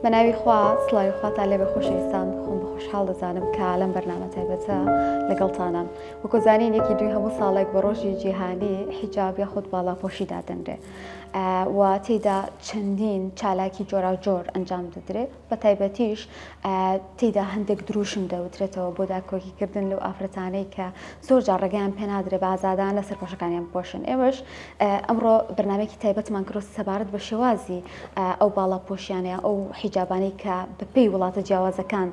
بەناوی خوا سڵاوی خواتان لێ بە خۆشەویستان خۆم بە خۆشحاڵ دەزانم کە لەم بەرنامە تایبەتە لەگەڵتانم وەکو زانین یەکی دوی هەموو ساڵێک بە ڕۆژی جیهانی حیجاب یاخود باڵاپۆشی دادەنرێ و تێیدا چەندین چالاکی جۆرا جۆر ئەنجام دەدرێت بە تایبەتیش تێیدا هەندێک دروشم دەوترێتەوە بۆ داکۆکیکردن لەو ئافرەتانەی کە زۆر جار ڕێگەیان پێ نادرێت بە ئازادان لە سەرپۆشەکانیان بپۆشن. ئێوەش ئەمڕۆ بەرنامەیەکی تایبەتمان کرۆ سەبارەت بە شێوازی ئەو باڵاپۆشیانەیە ئەو حیجابانەی کە بەپێی وڵاتە جیاوازەکان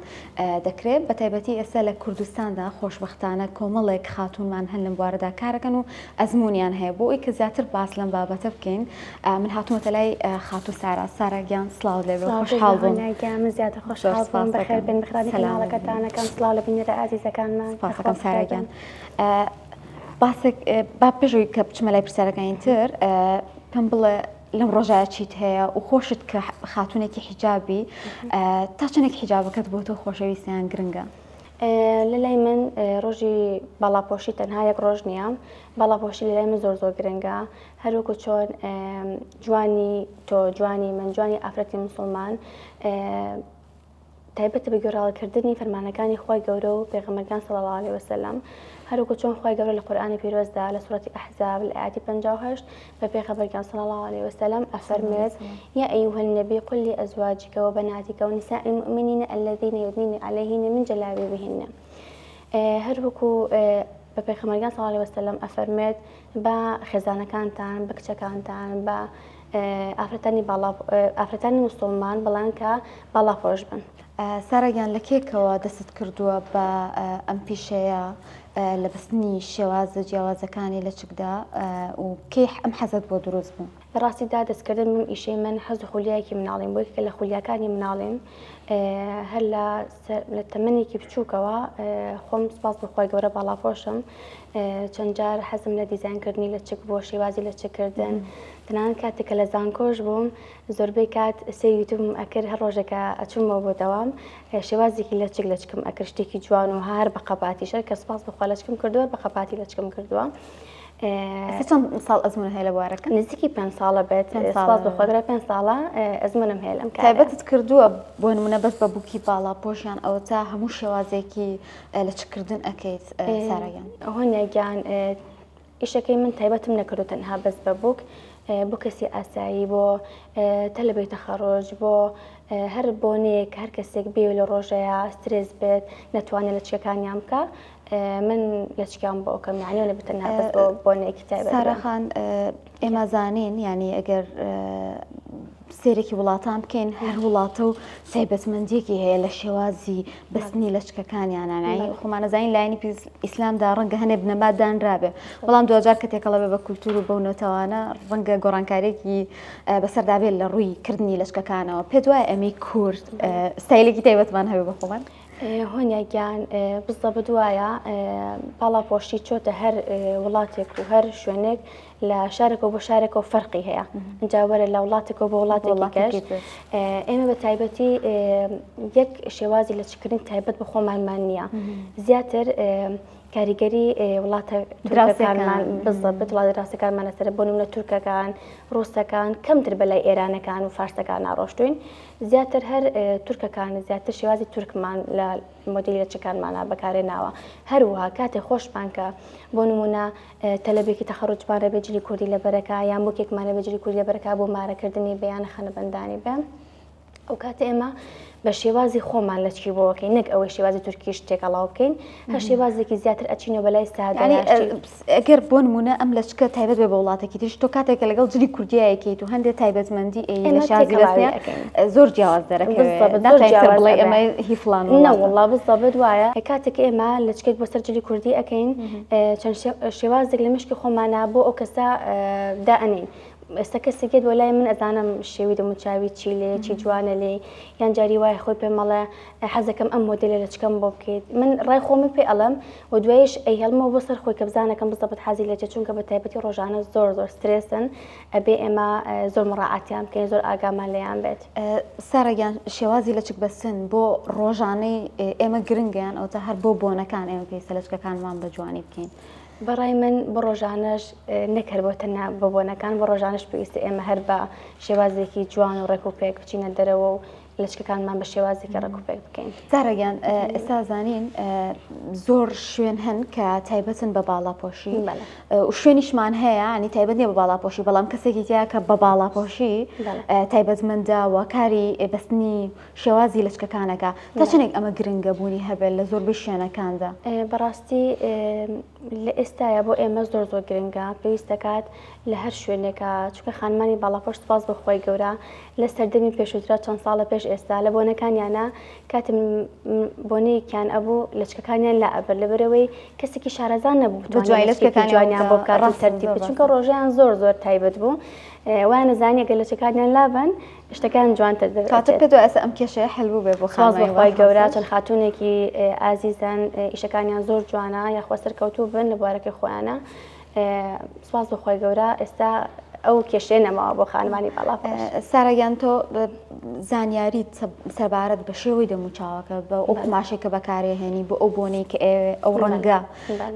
دەکرێت بە تایبەتی ئێستا لە کوردستاندا خۆشبەختانە کۆمەڵێک خاتونمان هەن لەم بوارەدا کارەکەن و ئەزمونیان هەیە بۆ ئەوی کە زیاتر باس لەم بابەتە بکەین. من هاتوومەتە لای خاتو سارەگیان سڵاو لێبێ خۆشحاڵ بووم. من زیاتر خۆشحاڵ بووم بەخێر بن بخرانی کەناڵەکەتانەکەم سڵاو لە بینەرە ئازیزەکانمان. سپاسەکەم سارەگیان. با پێشەوەی کە بچمە لای پرسیارەکانی تر پێم بڵێ لەم ڕۆژایە چیت هەیە و خۆشت کە خاتونێکی حیجابی تا چەندێک حیجابەکەت بۆ تۆ خۆشەویستیان گرنگە؟ لەلای من ڕۆژی باڵاپۆشی تەنها یەک ڕۆژ نییە. باڵاپۆشی لەلای من زۆر گرنگە، هەروەکو چۆن جوانی تۆ جوانی من جوانی ئافرەتی مسلمان تایبەتە بە گوێڕایکردنی فەرمانەکانی خوای گەورە و پێغەمبەرەکان صلی الله علیه وسلم، هەروەکو چۆن خوای گەورە لە قورئانی پیرۆزدا لە سوورەتی ئەحزاب لە ئایەتی 58 بە پێغەمبەرەکان صلی الله علیه وسلم ئەفەرمێت یا ئەیها النبی قل لأزواجك وبناتك ونساء المؤمنين الذين يدنين عليهن من جلابيبهن. هەروەکو بە پێغەمبەرەکان صلی الله علیه وسلم ئەفەرمێت بە خێزانەکانتان بە کچەکانتان بە ئافرەتانی موسڵمان بەڵام کە باڵاپۆش بن. سارەگیان لە کێکەوە دەست کردووە بە ئەم پیشەیە لە بەستنی شێوازە جیاوازەکانی لە چکدا و کێ ئەم حەزت بۆ دروست بوو؟ بەڕاستیدا دەستکردن من ئیشەی من حەز و خولیایەکی مناڵیم بۆی کە لە خولیاکانی مناڵیم هەر لە تەمەنێکی بچووکەوە خۆم سپاس بەخوای گەورە باڵاپۆشم چەند جار حەزم لە دیزاینکردنی لە چک بۆ شێوازی لە چکردن. تەنانەت کاتێک کە لە زانکۆش بووم زۆربەی کات سێری یوتیوبم ئەکرد هەر ڕۆژێکە ئەچوومەوە بۆ دەوام شێوازێکی لە چکم ئەکرد شتێکی جوان و هەر بە قەپاتیشە کە سپاس بەخوا لە چکم کردووە بە قەپاتی لە چکم کردووە. چەند ساڵ ئەزمونە هەیە لە بوارەکە؟ نزیکی 5 ساڵە بێت. سپاس بەخوا 5 ساڵە ئەزمونم هەیە لەم کارە. تایبەتت کردووە بۆ نمونە بەس بە بووکی باڵاپۆشیان ئەوە تا هەموو شێوازێکی لە چکردن ئەکەیت سارەگیان؟ هۆنیەگیان ئیشەکەی من تایبەتم نەکردو تەنها بەس بە بووک، بۆ کەسی ئاسایی بۆ تەلەبەی تەخەڕۆژ بۆ هەر بۆنێک هەر کەسێک بێ لە ڕۆژەیە سترێس بێت نەتوانێت لە چکەکانیان بکە من لە چکیان بۆ ئەوکەم یعنی لە بتەنها بەس بۆ بۆنێکی تایبەت. سارەخان ئێمە زانین ینی ئەگەر سێرێکی وڵاتان بکەین هەر وڵاتە و تایبەتمەندیەکی هەیە لە شێوازی بەستنی لە چکەکانیانانایی خۆمانەزانین لایەنی ئیسلامدا ڕەنگە هەنێ بنەمات دانرابێ بەڵام دوجار کە تێکەڵە بێ بە کولتور و بەو نەتەوانە ڕەنگە گۆڕانکارێکی بەسەردابێت لە ڕووی کردنی لە چکەکانەوە. پێت وایە ئەمەی کورد ستایلێکی تایبەتمان هەبێ بە خۆمان؟ هۆنیاگیان بزە بدوایە باڵاپۆشی چۆتە هەر وڵاتێک و هەر شوێنێک لە شارێکەوە بۆ شارێکەوە فەرقی هەیە ئەجاوەرە لە وڵاتێکەوە بۆ وڵاتێکی کەش ئێمە بە تایبەتی یەک شێوازی لە چکردن تایبەت بە خۆمانمان نییە زیاتر کاریگەری وڵاتە تورکەکانمان بزەبێت وڵات دراستەکانمان لەسەر بۆ نمونە تورکەکان ڕووسەکان کەمتر بەلای ئێرانەکان و فارسەکان ناڕۆشتوین زیاتر هەر تورکەکان زیاتر شێوازی تورکمان لە مۆدیلی لە چکانمانە بەکارهێناوە. هەروەها کاتێک خۆشمان کە بۆ نمونە تەلەبێکی تەخەڕوجمانە بێجلی کوردی لەبەرەکە یان بۆ کێکمانە بێجلی کوردی لەبەرەکە بۆ مارەکردنی بەیان خەنەبەندانی بێ ئەو کاتە ئێمە بە شێوازی خۆمان لە چی بۆکەین نەک ئەوەی شێوازی تورکیش تێکەڵاو بکەین هەر شێوازێکی زیاتر ئەچینەوە بەلای سادە. ئەگەر بۆ نمونە ئەم لە چکە تایبەت بێ بە وڵاتێکی تریش تۆ کاتێکە لەگەڵ جلی کوردیایەکەیت و هەندێک تایبەتمەندی لە شازی زۆر جیاواز دەرەکەوێت ئەمە هی فڵان نەوەڵڵا بزەبێت وایە کاتێک ئێمە لە چکێک بۆ سەر جلی کوردی ئەەکەین چەند شێوازێک لە مشکی خۆمانە بۆ ئەو کەسە دائەنین. ئێستا کەسێکێت وەلای من ئەزانم شێوی دەموچاوی چی لێ چی جوانە لێ یان جاری وایە خۆی پێ مەڵێ حەزەکەم ئەم مۆدلە لە چکەم بۆ بکەیت من ڕای خۆمی پێ ئەڵم و دوایش ئەی هەڵمەوە بۆ سەر خۆی کە بزانەکەم بزەبێت حەزی لێ چونکە بە تایبەتی ڕۆژانە زۆر سترێسن ئەبێ ئێمە زۆر مڕاعاتیان بکەین زۆر ئاگامان لێیان بێت. سارەگیان شێوازی لە چک بەستن بۆ ڕۆژانەی ئێمە گرنگیان ئەو تا هەر بۆ بۆنەکان ئێمە پێویستە لە چکەکانمان بە جوانی بکەین؟ بەڕای من بە ڕۆژانەش نەکردبووتەنە بە بۆنەکان بە ڕۆژانش پێویستە ئێمە هەر بە شێوازێکی جوان و ڕێک و پێک بچینە دەرەوە و لچکەکانمان بە شێوازێکی ڕێکوپێک بکەین. زارەگیان ئێستا زانین زۆر شوێن هەن کە تایبەتن بە باڵاپۆشی و شوێنیشمان هەیە ئەنی تایبەت نیە بە باڵاپۆشی بەڵام کەسێکی تیا کە بە باڵاپۆشی تایبەتمەندە و کاری بەستنی شێوازی لچکەکانەکە تا چنێک ئەمە گرنگە بوونی هەبێت لە زۆربەی شوێنەکاندا. بەڕاستی لە ئێستاە بۆ ئێمە زۆر گرنگە پێویست دەکات لە هەر شوێنێکە چونکە خانمانی باڵاپۆش سپاس بەخۆی گەورە لە سەردەمی پێشووترا چەند ساڵە پێش ئێستا لە بۆنەکانیانە کاتم بۆنەیەکیان ئەبوو لچکەکانیان لا ئەبەر لەبەرەوەی کەسێکی شارەزان نەبوو دوای لچکەکان جوانیان بۆ بکات تەرتیب چونکە ڕۆژیان زۆر تایبەت بوو وایە نەزانیە گە لچکەکانیان لابن شتەکان جوانتر دەبێت. کاتت پێ ئەس ئەم کێشەیە هەلبوو بێ بۆ خانمانی گەورە چەند خاتونێکی ئازیزان ئیشەکانیان زۆر جوانە یاخوا سەرکەوتوو بن لە بوارەکەی خۆیانە سپاس بەخۆی گەورە ئێستا ئەو کێشەیە نەماوە بۆ خانمانی باڵاپۆش. سارەگیان تۆ زانیاری سەربارەت بە شێوەی دەموچاوەکە بە ئەو قماشێکە بەکارهێنی بۆ ئەو بۆنەی کە ئەو ڕەنگە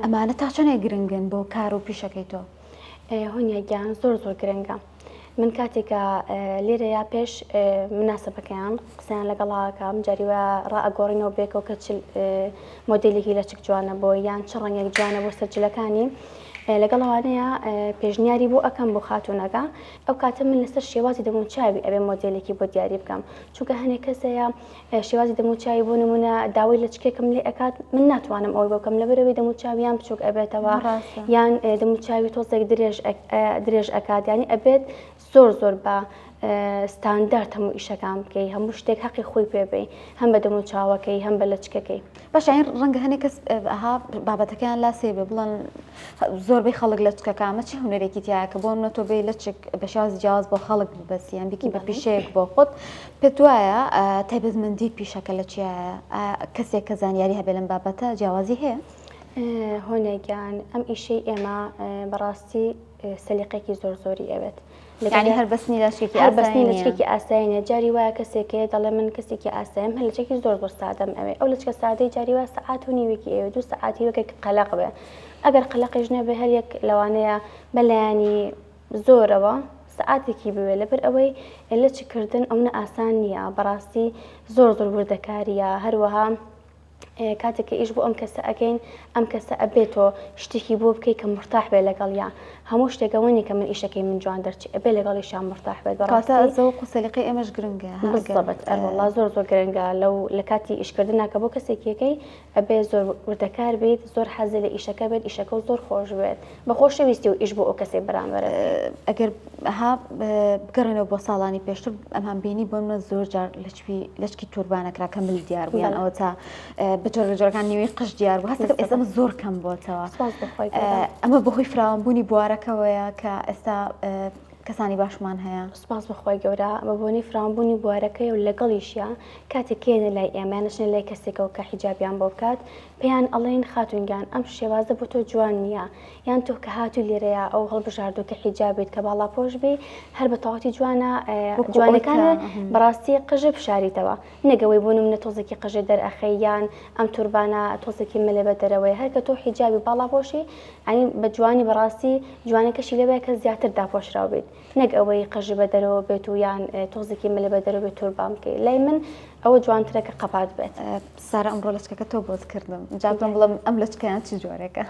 ئەمانە تا چەندێک گرنگن بۆ کار و پیشەکەی تۆ؟ هۆنیەگیان زۆر گرنگە. من کاتێکە لێرەیە پێش مناسبەکەیان قسەیان لەگەڵاکەم جاریوە ڕائەگۆڕینەوە بێکەوە کە مۆدلێکی لەچک جوانە بۆ یان چ ڕەنگێک جوانە بۆ سەرجلەکانی لەگەڵەوانەیە پێشنیاری بۆ ئەەکەم بۆ خاتونەکە ئەو کاتە من لەسەر شێوازی دەموچاوی ئەبێ مۆدلێکی بۆ دیاری بکەم چونکە هەنێک کەسەیە شێوازی دەموچاوی بۆ نمونە داوای لەچکێکم لێ ئەکات من ناتوانم ئەوی بکەم لەبەرەوەی دەموچاویان بچووک ئەبێتەوە یان دەموچاوی تۆزێک درێژ ئەکات ینی ئەبێت زۆر بە ستاندارد هەموو ئیشەکان بکەی هەموو شتێک حەقی خۆی پێبێ هەم بە دەموچاوەکەی هەم بە لەچکەکەی. باش این ڕەنگە هەنێک کەس ئەها بابەتەکەیان لا سێ بێ بڵێن زۆربەی خەڵک لەچکەکانمە چی هونەرێکی تایە کە بۆ منە تۆ بێ لەچک بە شێوازی جیاواز بۆ خەڵک ببەسییان بکی بە پیشەیەک بۆ خۆت پێت وایە تایبەتمەندی پیشەکە لە چیە کەسێک کە زانیاری هەبێ لەم بابەتە جیاوازی هەیە؟ هۆنێکیان ئەم ئیشەی ئێمە بەڕاستی سەلیقێکی زۆری ئەوێت یعنی هەربەستنی لەچکێکی ئاساییە جاری وایە کەسێکێ دەڵێ من کەسێکی ئاسایم هەر لەچێکی زۆر سادەم ئەوێ ئەو لەچکە سادەی جاری وایە سەعات و نیوێکی ئەوێ 2 سەعاتی وەکێک قەلەق بێ ئەگەر قەلەقیش نەبێ هەر یەک لەوانەیە بەلایانی زۆرەوە سەعاتێکی بوێ لەبەر ئەوەی لەچکردن ئەوە ئاسان نییە بەڕاستی زۆر وردەکاریە هەروەها کاتێککە ئیش بۆ ئەم کەسە ئەگەین ئەم کەسە ئەبێتۆ شتێکی بۆ بکەی کە مرتاح بێ لەگەڵیا هەموو شتێکەوەنی کە من ئیشەکەی من جوان دەرچی ئەبێ لەگەڵیشان مرتاح بێت بەڕاستەوە قسەلیقی ئێمەش گرنگە بالضبط ئەوەڵا زۆر گرنگە لە کاتی ئیشکردناکە بۆ کەسێکیەکەی ئەبێ زۆر وردەکار بێت زۆر حەزی لە ئیشەکە بێت ئیشەکە زۆر خۆش بێت بە خۆشەویستی و ئیش بۆ ئەو کەسێک بەرامبەرە. ئەگەر ها بگەڕێنەوە بۆ ساڵانی پێشتر ئەمان بینی بۆ منە زۆر جار لەچکی توربانەکرا کە مل دیار بوویان ئەوە تا بەجۆرەکان نیوەی قش دیار بوو هەستەکە ئێستا زۆر کەم بۆتەوە ئەمە بەهۆی فراوانبوونی بوارەکەوەیە کە ئێستا کەسانی باشمان هەیە. سپاس بەخۆی گەورە بە بۆنی فراوانبوونی بوارەکەی و لەگەڵیشیە کاتێک کێنە لای ئێمانشنە لای کەسێکەوە کە حیجابیان بۆ بکات پێیان ئەڵێن خاتونگیان ئەم شێوازە بۆ تۆ جوان نییە یان تۆ کە هاتوو لێرەیە ئەو هەڵبژاردو کە حیجابێت کە باڵاپۆش بێ هەر بە تەواتی جوانە جوانەکانە بەڕاستی قژە بشاریتەوە نەگەوەی بوون منە تۆزێکی قژێ دەرئەخەی یان ئەم توربانە تۆزێکی ملێ بە دەرەوەی هەرکە تۆ حیجابی باڵاپۆشی ئەنی بە جوانی بەڕاستی جوانەکەشی لەبێت کە زیاتر داپۆشراو بێت نەک ئەوەی قژی بە دەرەوە بێت و یان تۆزێکی ملێ بە دەرەوە بێت توربان بکەیت لای من ئەوە جوانترەکە قەپات بێت. سارە ئەمڕۆ لەچکەکە تۆ بۆت کردم جابم بڵم ئەم لەچکەیان چ جۆرێکە؟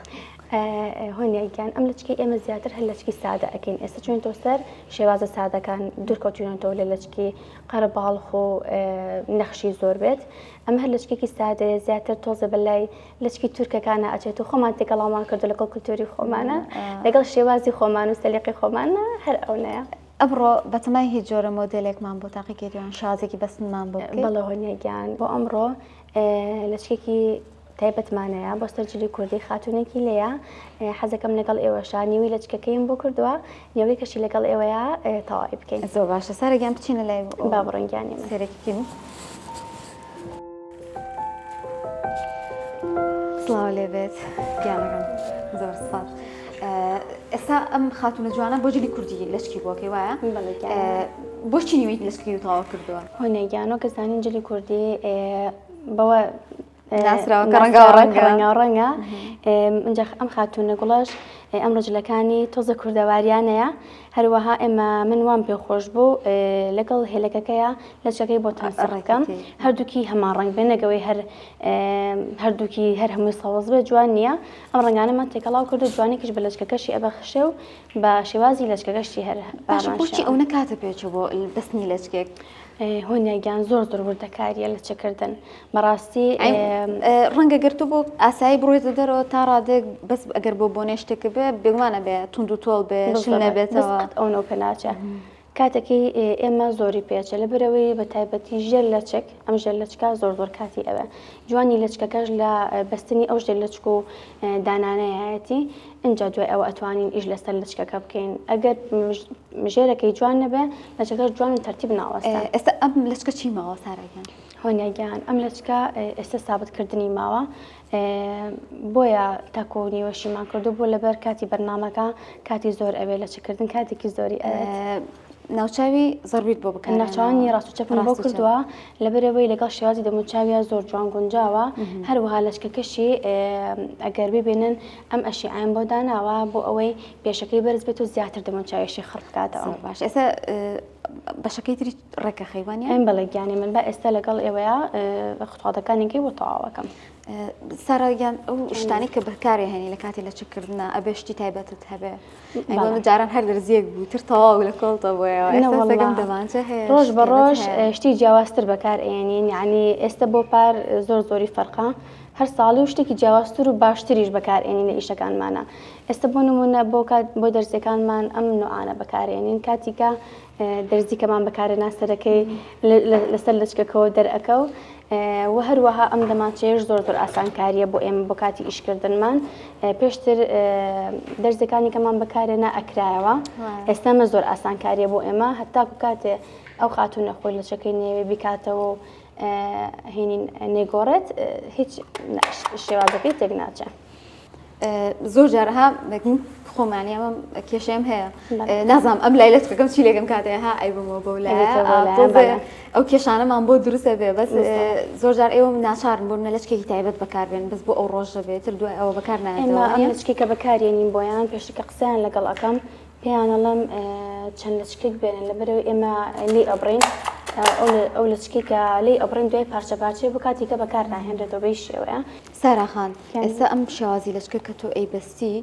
هۆنیگیان ئەم لەچکی ئێمە زیاتر هەر لەچکی سادە ئەکەین ئێستا چۆنتۆ سەر شێوازە سادەکان دوورکەوتوێنەوە لە لەچکی قەرەباڵخ و نەخشی زۆر بێت ئەم هەر لەچکێکی سادەیە زیاتر تۆزە بەلای لەچکی تورکەکانە ئەچێت و خۆمان تێکەڵامان کردو لەگەڵ کولتوری خۆمانە لەگەڵ شێوازی خۆمان و سەلیقی خۆمانە هەر ئەوەیە. ئەمڕۆ بەتەمای هیچ جۆرە مۆدلێکمان بۆ تاقیکردیان شازێکی بەستمان بۆ بەڵێ هۆنیگیان بۆ ئەمڕۆ لەچکێکی تایبەتمانەیە بۆ سەرجلی کوردی خاتونێکی لەیە حەزەکەم لەگەڵ ئێوەشان نیوی لەچکەکەیم بۆ کردووە نیوەی کەشی لەگەڵ ئێوەیە تەواوی بکەین. زۆر باشە سارەگیان بچینە لای با بڕنگیانی سێرەکیین. سڵاو لێبێت گیانەکەم زۆر سپاس. ئێستا ئەم خاتونە جوانە بۆ جلی کوردی لەچکی بۆکەی وایە بۆچی نیوەی لەچکی و تەواو کردووە؟ هۆنێگیانۆ کەزانین جلی کوردی بەوە ناسراوە کە ڕەنگا ڕەنگە اینجا ئەم خاتونە گوڵەش ئەم ڕجلەکانی تۆزە کوردەواریانەیە هەروەها ئێمە من وام پێخۆش بوو لەگەڵ هێلەکەکەیە لەچەکەی بۆ تەنسەڕەکەم هەردووکی هەمان ڕنگ بێ نەگەوەی هەردووکی هەر هەمووی سەوز بێ جوان نییە ئەم ڕنگانەمان تێکەڵاو کردو جوانێکیش بە لەچکەکەشی ئەبەخشێ و بە شێوازی لەچکەکەشی هەر باشی ئەو نەکاتە پێچە بۆ دەستنی لەچکێک هۆنیاگیان زۆر وردەکاریە لە چەکردن بەڕاستی ڕەنگە گرتو بۆ ئاسایی بڕۆیتە دەرەوە تا ڕادێک بەس ئەگەر بۆ نێشتێکە بێ بێگومانە بێ تونند و تۆڵ بێ شل نەبێتەوە ئەو پێناچە کاتێکی ئێمە زۆری پێچە لە برەوەی بە تایبەتی ژێر لەچک ئەم ژێر لەچکە زۆر کاتی ئەوە جوانی لەچکەکەش لە بەستنی ئەو ژێر لەچک و دانانەیەتی اینجا دوای ئەوە ئەتوانین ئیش لەسەر لەچکەکە بکەین ئەگەر ژێرەکەی جوان نەبێ لەچکەکەش جوان و تەرتیب ناوەستە ئێستا ئەم لەچکە چی ماوە ساراگیان هۆنیاگیان ئەم لەچکە ئێستا سابتکردنی ماوە بۆیە تاکۆ نیوەشیمان کردو بۆ لەبەر کاتی بەرنامەکە کاتی زۆر ئەوێ لەچکردن کاتێکی زۆری ناوچاوی زەربیت بۆ بکەن ناچوانی ڕاستوچەپم بۆ کردووە لەبەرەوەی لەگەڵ شێوازی دەموچاویە زۆر جوان گونجاوە هەروەها لەچکەکەشی ئەگەر ببینن ئەم ئەشیعیان بۆ داناوە بۆ ئەوەی پێشەکەی بەرز بێت و زیاتر دەموچاویشی خڕ بکاتەوە باش ئێستا بەشەکەی تری ڕێکە خەیوانی ئەم بەڵێگیانی من بە ئێستا لەگەڵ ئێوەیە خوتادەکانێکی بۆ تەواوەکەم ساراگیان ئەو شتانی کە بەکارێ هێنی لە کاتی لەچکردنە ئەبێ شتی تایبەتت هەبێ ئەگەڵ جاران هەر دەرزیەک بوو تر تەواو لە کۆڵتە بۆیەوە ئێستاگەم دەمانچە هەیە ڕۆژ بە ڕۆژ شتی جیاوازتر بەکار ئێنین یعنی ئێستا بۆ پار زۆری فەرقا هەر ساڵی و شتێکی جیاوازتر و باشتریش بەکارێنین لە ئیشەکانمانە ئێستا بۆ نمونە بۆ دەرزەکانمان ئەم نوعانە بەکارێنین کاتیکە دەرزیکەمان بەکارێنا سەرەکەی لەسەر لەچکەکەەوە دەرئەکە و هەروەها ئەم دەمانچەیەش زۆر ئاسانکاریە بۆ ئێمە بۆ کاتی ئیشکردنمان پێشتر دەرزەکانی کەمان بەکارێنا ئەکرایەوە ئێستامە زۆر ئاسانکاریە بۆ ئێمە هەتاکو کاتێ ئەو خاتونە خۆی لەچەکەی نێوێ بیکاتەوە هێنین نێگۆڕێت هیچ شێوازەکەی تێک ناچێت زۆر جارها خۆمانی ئەمە کێشەم هەیە نازانم ئەم لای لەچکەکەم چی لێکم کاتێها ئەیبمەوە بەو لای ئەو کێشانەمان بۆ دروستە بێ بەس زۆر جار ئێوە ناچارن بۆ منە لەچکێکی تایبەت بەکاربێن بەس بۆ ئەو ڕۆژە بێتتر دوای ئەوە بەکار نایێتەوە ئەم لەچکێکە بەکارێنین بۆیان پێشکە قسەیان لەگەڵ ئەەکەم پێیانەڵم چەند لەچکێک بێنن لەبەرەوەی ئێمە لی ئەبڕین ئەو لەچکێکە لی ئەبڕین دوای پارچە پارچەی بۆ کاتیکە بەکار ناهێنرێتەوە بەی شێوەیە ساراخان ئێستا ئەم شێوازی لەچکە کە تۆ ئەیبەستی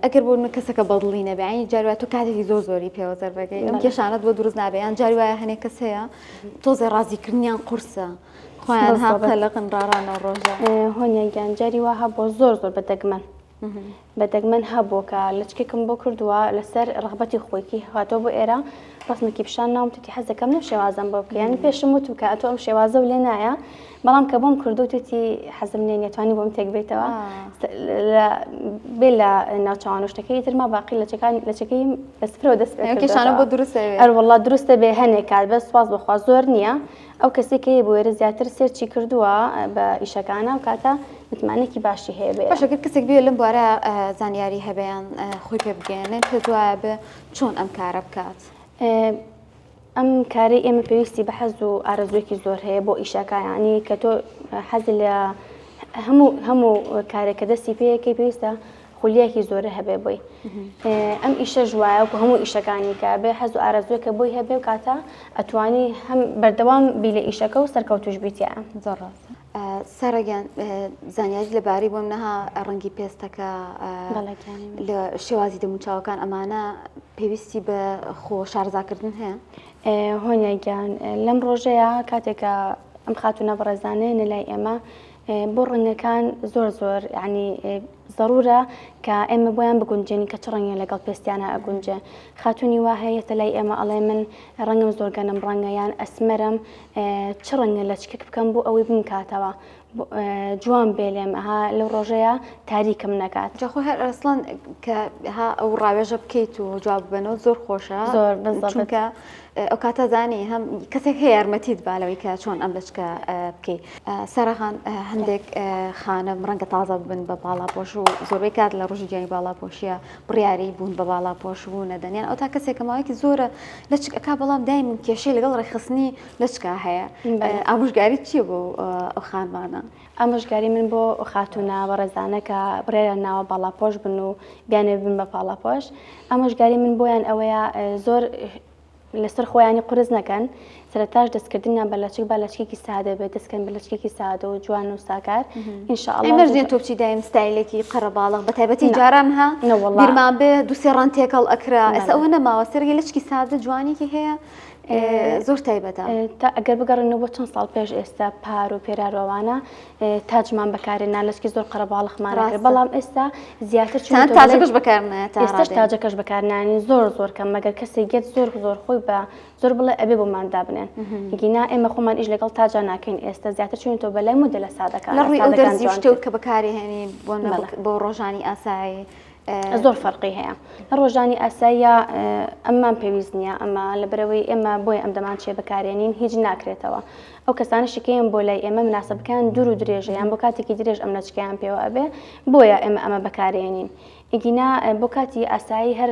ئەگەر بۆ کەسەکە بەدڵی نەبێ جاروای تۆ کاتێکی زۆری پێوە زەربەکەی ئەم کێشانت بۆ دروست نابێیان جاروایە هەنێک کەس هەیە تۆزێ ڕازیکردنیان قورسە خۆیان هاقەلەقن ڕارانە ڕۆژە هۆنیاگیان جاری وها بۆ زۆر بەدەگمەن بەدەگمەن هەبوو کە لەچکێکم بۆ کردووە لەسەر ڕغبەتی خۆیکی هاتۆ بۆ ئێرە ڕستمێکی پیشان ناومتی حەزەکەم لەم شێوازم بۆ بکەیان پێشم وتم کە ئەتۆ ئەم شێوازە و لێ نایە بەڵام کە بۆم کردو توێتی حەزم لێ نێتوانی بۆم تێک بێتەوە بێ لە ناوچوان شتەکەی ترما باقی لەچەکەی بەسفرەوە دەست کێشانە بۆ دروستە ئەروەڵا دروستە بێ هەنێک کات بەس سواز بەخوا زۆر نییە ئەو کەسێکی بۆ وێرە زیاتر سێرچی کردووە بە ئیشەکانە و کاتە متمانێکی باشی هەیە بێ باشەکرد کەسێک بێ لەم بوارە زانیاری هەبیان خۆی پێ بگەێنێت پێ دوایە بێ چۆن ئەم کارە بکات ئەم کارەی ئێمە پێویستی بە حەز و ئارەزوێکی زۆر هەیە بۆ ئیشەکانی کە تۆ حەزی لە هەموو کارێکە دەستی پێیەکەی پێویستە خولیەکی زۆرە هەبێ بۆی ئەم ئیشە ژوایە و هەموو ئیشەکانی کە بێ حەز و ئارەزوێکە بۆی هەبێ و کاتە ئەتوانی هەم بەردەوام بی لە ئیشەکە و سەرکەوتوش بیتیە زۆر ڕاست سارەگیان زانیاری لەباری بۆم نەها ڕەنگی پێستەکە لە شێوازی دەموچاوەکان ئەمانە پێویستی بە خۆ شارزاکردن هەیە هۆنیاگیان لەم ڕۆژەیە کاتێکە ئەم خاتونە بەڕێزانەیە لای ئێمە بۆ ڕەنگەکان زۆر ینی ضرورە کە ئێمە بۆیان بگونجێنی کە چ ڕەنگە لەگەڵ پێستیانە ئەگونجێ خاتونی وا هەیەتە لای ئێمە ئەڵێ من ڕەنگم زۆر گەنم ڕەنگە یان ئەسمەرم چ ڕەنگە لە چکک بکەم بۆ ئەوەی بمکاتەوە جوان بێ لێم ئەها لەو ڕۆژەیە تاریکم نەکات جاخۆ هەر ئەسڵان کە ها ئەو ڕاوێژە بکەیت و جواب بنەوە زۆر خۆشە زۆر چونکە ئەو کاتە زانی هەم کەسێک هەیە یارمەتیت بالەوەی کە چۆن ئەم لەچکە بکەیت سەرخان هەندێک خانم ڕەنگە تازە بن بە باڵا پۆش و و زۆربەی کات لە ڕۆژی گیانی باڵاپۆشیە بڕیاری بوون بە باڵاپۆش بوو نەدەنیان ئەو تا کەسێک ماوەیەکی زۆرە لە چکەکە بەڵام دایم کێشەی لەگەڵ ڕێخستنی لە چکا هەیە ئامۆژگاری چییە بۆ ئەو خانمانە؟ ئامۆژگاری من بۆ خاتونە بە ڕێزانە کە بڕێرە ناوە باڵاپۆش بن و بیانێ بن بە باڵاپۆش ئامۆژگاری من بۆیان ئەوەیە زۆر لەسەر خۆیانی قرس نەکەن سەرەتاش دەستکردنیان بە لەچک با لەچکێکی سادە بێت دەستکەن بە لەچکێکی سادە و جوان و ساکار ئینشاءالله مەرجێن تۆ بچی دایم ستایلێکی قەرە باڵغ بە تایبەتی جاران ها بیرمان بێ دووسێ ڕان تێکەڵ ئەکرا ئەسا ئەوە نەماوە سەرگی لەچکی سادە جوانێکی هەیە زۆر تایبەتە تا ئەگەر بگەڕێنەوە بۆ چەند ساڵ پێش ئێستا پار و پێراروانە تاجمان بەکارێنا لەچکی زۆر قەرە باڵغمانەکرد بەڵام ئێستا زیاتر تاجەکەش بەکارنایە ئێستاش تاجەکەش بەکارنانی زۆر کەم مەگەر کەسێک گێت زۆر خۆی بە زۆر بڵێ ئەبێ بۆماندا بنێن گینا ئێمە خۆمان ئیش لەگەڵ تاجا ناکەین ئێستا زیاتر چونتۆ بەلای مدە لە سادەکان لە ڕووی ئەو دەرزی شتێ کە بەکاری هێنین بۆ ڕۆژانی ئاسایی زۆر فەرقی هەیە لە ڕۆژانی ئاساییە ئەممان پێویست نییە ئەمە لە بەرەوەی ئێمە بۆی ئەم دەمان چێ بەکارێنین هیچ ناکرێتەوە ئەو کەسانە شکیان بۆ لای ئێمە مناسبەکان دوور و درێژە یان بۆ کاتێکی درێژ ئەم نەچکیان پێوە ئەبێ بۆیە ئێمە ئەمە بەکارێنین ئیگینا بۆ کاتی ئاسایی هەر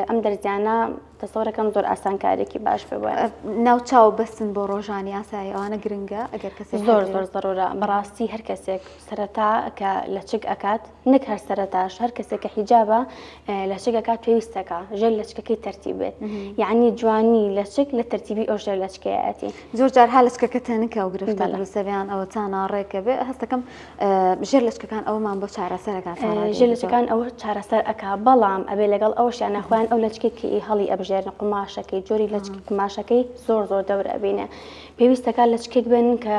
ئەم دەرزیانە تەسەوڕەکەم زۆر ئاسانکارێکی باش پێ وایە ناوچاو بەستن بۆ ڕۆژانی ئاسایی ئەوانە گرنگە ئەگەر کەسێک زۆر زەرورە بەڕاستی هەر کەسێک سەرەتا کە لە چک ئەکات نەک هەر سەرەتاش هەر کەسێک کە حیجابە لە چک ئەکات پێویستەکە ژێر لە چکەکەی تەرتیب بێت یعنی جوانی لە چک لە تەرتیبی ئەو ژێر لە چکەیەتی زۆر جار ها لە چکەکە تەنکە و گرفتە دروستەویان ئەوە چاناڕێکە بێ هەستەکەم ژێر لە چکەکان ئەومان بۆ چارەسەرەکات ژێر لە چکان ئەوە چارەسەر ئەکا بەڵام ئەبێ لەگەڵ ئەوەشیان نەخۆیان ئەو لە چکێکی هەڵی ئەبژێرن قماشەکەی جۆری لە قماشەکەی زۆر دەور ئەبینێ پێویستەکە لە چکێک بن کە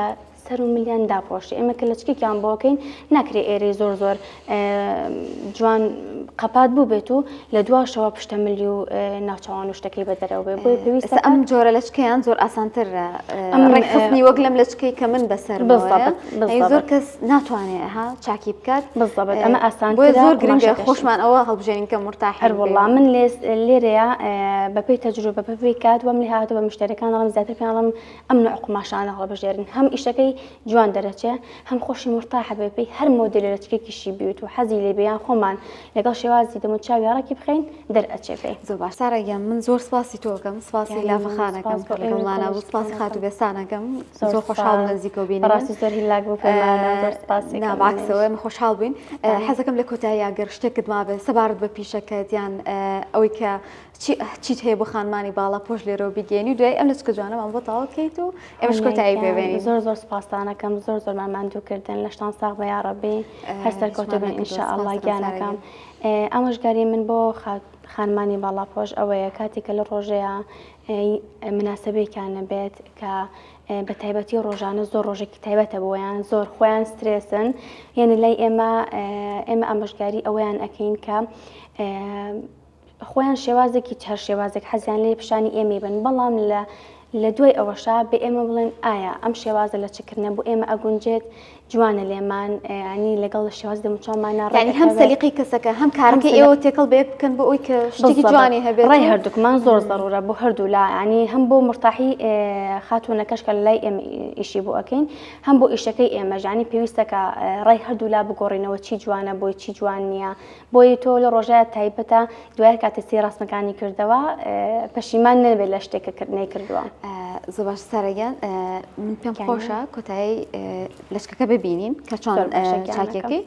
سەر و ملیان داپۆشی ئێمە کە لە چکێکیان بۆکەین ناکرێ ئێرەی زۆر جوان قەپات بوو بێت و لە دواشەوە پشتە ملی و ناوچەوان و شتەکەی بە دەرەوە بێ بۆی پێویستە ئەم جۆرە لە چکەیان زۆر ئاسانترە ڕێکخستنی وەک لەم لە چکەی کە من بەسەر زۆر کەس ناتوانێت ها چاکی بکات بەڵێت ئەمە ئاسان بۆ زۆر گرنگە خۆشمان ئەوە هەڵبژێنین کە مرتاح هەروەڵا من لێرەیە بەپێی تەجروبە بەپێی کات وەم لێ هاتووە بە مشتەکان دەڵم زیاتر پێڵم ئەم نوع قماشانە هەڵبژێرن هەم ئیشەکەی جوان دەرەچێ هەم خۆشی مرتاحە بێ پێی هەر مۆدل لە چکێکیشی بیوت و حەزی لێ بیان خۆمان لەگەڵ شێوازی دەمو چاویاڕێکی بخەین دەرئەچێ پێی زۆر باش سارەگیان من زۆر سپاسی تۆکەم سپاسی لافەخانەکەم لەگەڵمانە بوو سپاسی خات و بێسانەکەم زۆر خۆشحاڵ نزیکەوە بینیم ڕاستی زۆر هیلاک بوو پێمانە زۆر سپاسی ناباکسەوە من خۆشحاڵ بووین حەزەکەم لە کۆتاییە گەر شتێکت مابێت سەبارەت بە پیشەکەت یان ئەوەی کە چیت هەیە بۆ خانمانی باڵاپۆش لێرەوە بگەێنی و دوای ئەم لە چکە جوانەمان بۆ تاوا بکەیت و ئێمەش کۆتایی پێبێنین زۆر سپاسانەکەم زۆرمان ماندووکردن لە شتان ساغ بە یاڕەبی هەر سەرکەوتە بن ئینشاءالله گیانەکەم ئامۆژگاری من بۆ خانمانی باڵاپۆش ئەوەیە کاتێکە لە ڕۆژەیە مناسبەیەکیان بێت کە بە تایبەتی ڕۆژانە زۆر ڕۆژێکی تایبەتە بۆیان زۆر خۆیان سترێسن یعنی لای ئێمە ئامۆژگاری ئەوەیان ئەکەین کە خۆیان شێوازێکی هەر شێوازێک حەزیان لێ پیشانی ئێمە بن بەڵام لە دوای ئەوەشا بە ئێمە بڵێن ئایا ئەم شێوازە لە چکردنە بۆ ئێمە ئەگونجێت جوانە لێمان ینی لەگەڵ لە شێواز دەموچاومانە ڕێنی هەم سەلیقی کەسەکە هەم کارەکەی ئێوە تێکەڵ بێ بکەن بۆ ئەوی کە شتێکی جوانی هەبێت ڕای هەردووکمان زۆر ضرورە بۆ هەردوو لا ینی هەم بۆ مرتاحی خاتوونەکەشکە لە لای ئێمە ئیشی بۆ ئەەکەین هەم بۆ ئیشەکەی ئێمە ژانی پێویستەکە ڕای هەردوو لا بگۆڕینەوە چی جوانە بۆی چی جوان نییە بۆی تۆ لە ڕۆژایە تایبەتە دوای کاتەسی ڕاستمەکانی کردەوە پەشیمان نەبێت لە شتێکەکردنی کردووە زۆر باش سارەگیان من پێم خۆشە کۆتایی لەچکەکە ببینین کە چۆن چاکێکی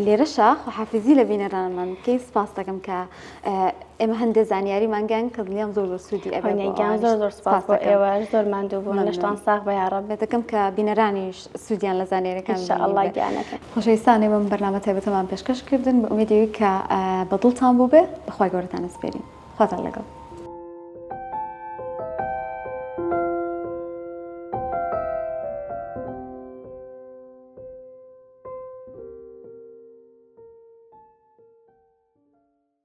لێرەشە خۆحافیزی لە بینەرانمان کەی سپاس دەکەم کە ئێمە هەندێک زانیاری مانگەن کە دڵیان زۆر سوودی ئەبێگیان زۆر سپاس بۆ ئێوە زۆر ماندوو بوون لە شتان ساغ بە یاڕەب دەکەم کە بینەرانیش سوودیان لە زانیاریەکان ئینشاءالله گیانەکە خۆشەویستانی بەم بەرنامە تایبەتەمان پێشکەش کردن بە ئومێدەوەی کە بەدڵتان بوو بێ بەخوای گەورەتان ئەسپێرین خواتان لەگەڵ